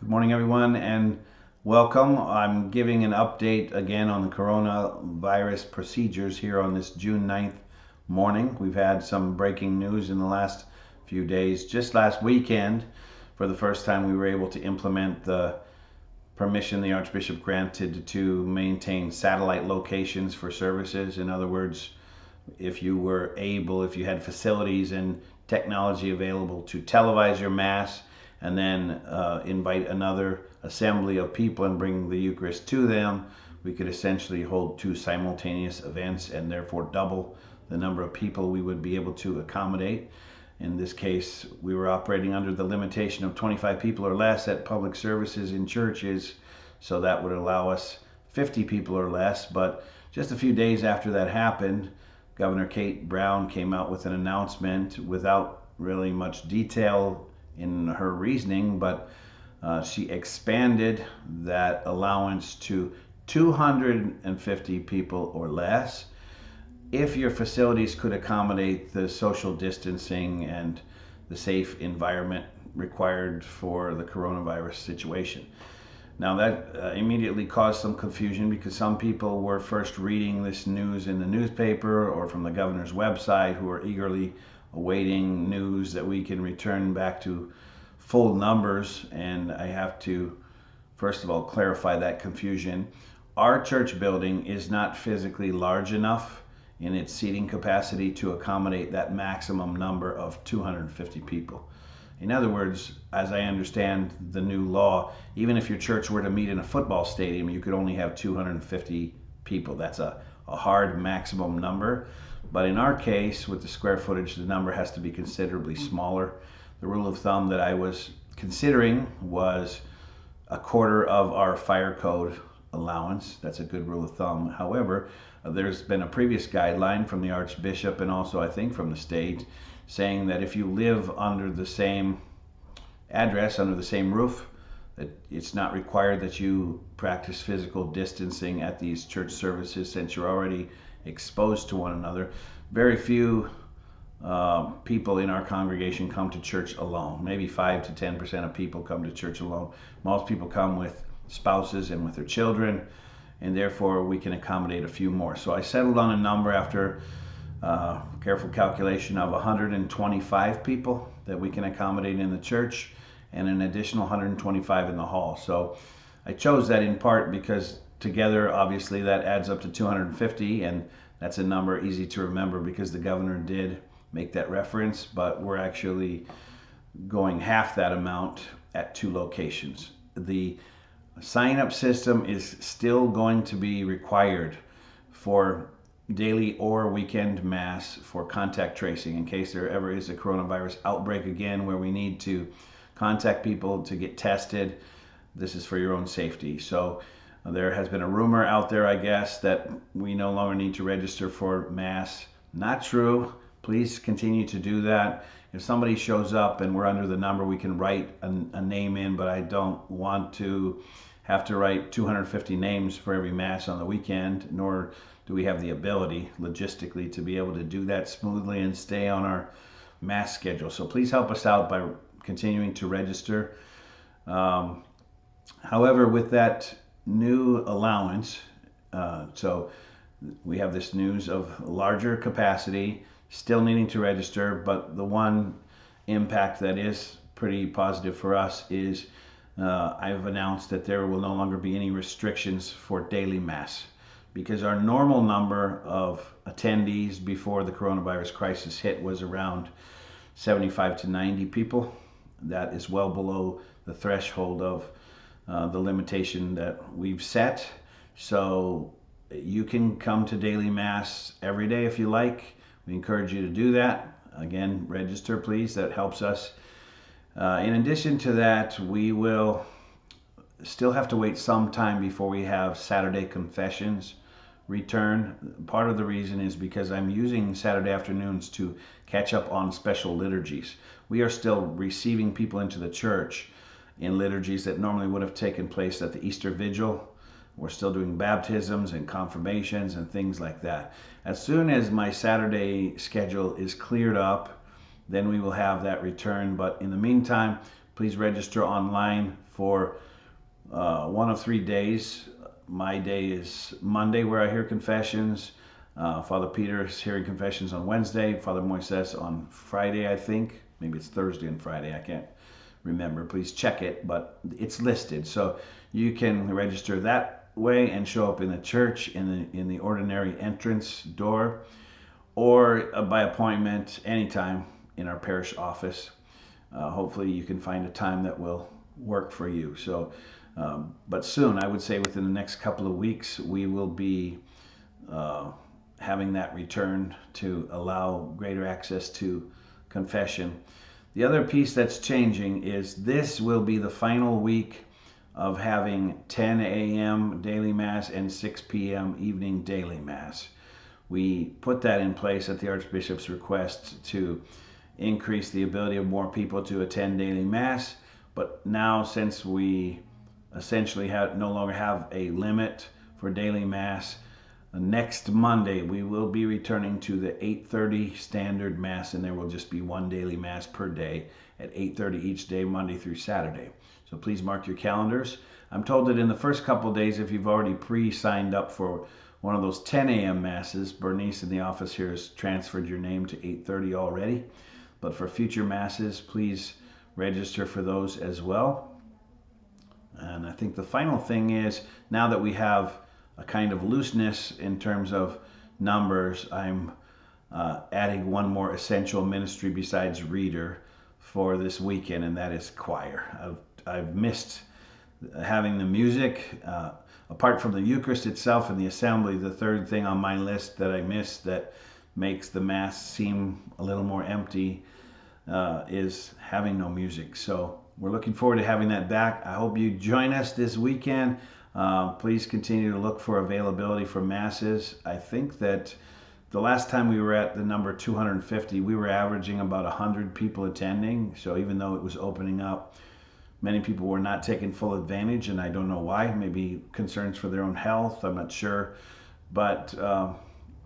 Good morning, everyone, and welcome. I'm giving an update again on the coronavirus procedures here on this June 9th morning. We've had some breaking news in the last few days. Just last weekend, for the first time, we were able to implement the permission the Archbishop granted to maintain satellite locations for services. In other words, if you had facilities and technology available to televise your Mass and then invite another assembly of people and bring the Eucharist to them, we could essentially hold two simultaneous events and therefore double the number of people we would be able to accommodate. In this case, we were operating under the limitation of 25 people or less at public services in churches, so that would allow us 50 people or less. But just a few days after that happened, Governor Kate Brown came out with an announcement without really much detail in her reasoning, but she expanded that allowance to 250 people or less if your facilities could accommodate the social distancing and the safe environment required for the coronavirus situation. Now that immediately caused some confusion because some people were first reading this news in the newspaper or from the governor's website who are eagerly awaiting news that we can return back to full numbers. And I have to, first of all, clarify that confusion. Our church building is not physically large enough in its seating capacity to accommodate that maximum number of 250 people. In other words, as I understand the new law, even if your church were to meet in a football stadium, you could only have 250 people. That's a hard maximum number. But in our case, with the square footage, the number has to be considerably smaller. The rule of thumb that I was considering was a quarter of our fire code allowance. That's a good rule of thumb. However, there's been a previous guideline from the Archbishop and also I think from the state saying that if you live under the same address, under the same roof, that it's not required that you practice physical distancing at these church services since you're already exposed to one another. Very few people in our congregation come to church alone. Maybe 5 to 10% of people come to church alone. Most people come with spouses and with their children, and therefore we can accommodate a few more. So I settled on a number after careful calculation of 125 people that we can accommodate in the church and an additional 125 in the hall. So I chose that in part because together obviously that adds up to 250, and that's a number easy to remember because the governor did make that reference, but we're actually going half that amount at two locations. The sign-up system is still going to be required for daily or weekend Mass for contact tracing in case there ever is a coronavirus outbreak again where we need to contact people to get tested. This is for your own safety. So there has been a rumor out there, I guess, that we no longer need to register for Mass. Not true. Please continue to do that. If somebody shows up and we're under the number, we can write a name in, but I don't want to have to write 250 names for every Mass on the weekend, nor do we have the ability logistically to be able to do that smoothly and stay on our Mass schedule. So please help us out by continuing to register. However, with that new allowance, so we have this news of larger capacity, still needing to register, but the one impact that is pretty positive for us is I've announced that there will no longer be any restrictions for daily Mass because our normal number of attendees before the coronavirus crisis hit was around 75 to 90 people. That is well below the threshold of the limitation that we've set. So you can come to daily Mass every day if you like. We encourage you to do that. Again, register please, that helps us. In addition to that, we will still have to wait some time before we have Saturday confessions return. Part of the reason is because I'm using Saturday afternoons to catch up on special liturgies. We are still receiving people into the church in liturgies that normally would have taken place at the Easter Vigil. We're still doing baptisms and confirmations and things like that. As soon as my Saturday schedule is cleared up, then we will have that return. But in the meantime, please register online for one of 3 days. My day is Monday, where I hear confessions. Father Peter is hearing confessions on Wednesday. Father Moises on Friday, I think. Maybe it's Thursday and Friday. I can't remember. Please check it, but it's listed. So you can register that way and show up in the church in the ordinary entrance door, or by appointment anytime in our parish office. Hopefully you can find a time that will work for you. So, but soon, I would say within the next couple of weeks, we will be having that return to allow greater access to confession. The other piece that's changing is this will be the final week of having 10 a.m. daily mass and 6 p.m. evening daily mass. We put that in place at the Archbishop's request to increase the ability of more people to attend daily mass. But now, since we essentially no longer have a limit for daily mass, next Monday we will be returning to the 8:30 standard mass, and there will just be one daily mass per day at 8:30 each day, Monday through Saturday. So please mark your calendars. I'm told that in the first couple of days, if you've already pre-signed up for one of those 10 a.m. masses, Bernice in the office here has transferred your name to 8:30 already. But for future masses, please register for those as well. And I think the final thing is, now that we have a kind of looseness in terms of numbers, I'm adding one more essential ministry besides reader for this weekend, and that is choir. I've missed having the music. Apart from the Eucharist itself and the assembly, the third thing on my list that I missed that makes the Mass seem a little more empty is having no music. So we're looking forward to having that back. I hope you join us this weekend. Please continue to look for availability for masses. I think that the last time we were at the number 250, we were averaging about 100 people attending. So even though it was opening up, many people were not taking full advantage, and I don't know why. Maybe concerns for their own health, I'm not sure. But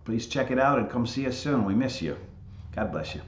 please check it out and come see us soon. We miss you. God bless you.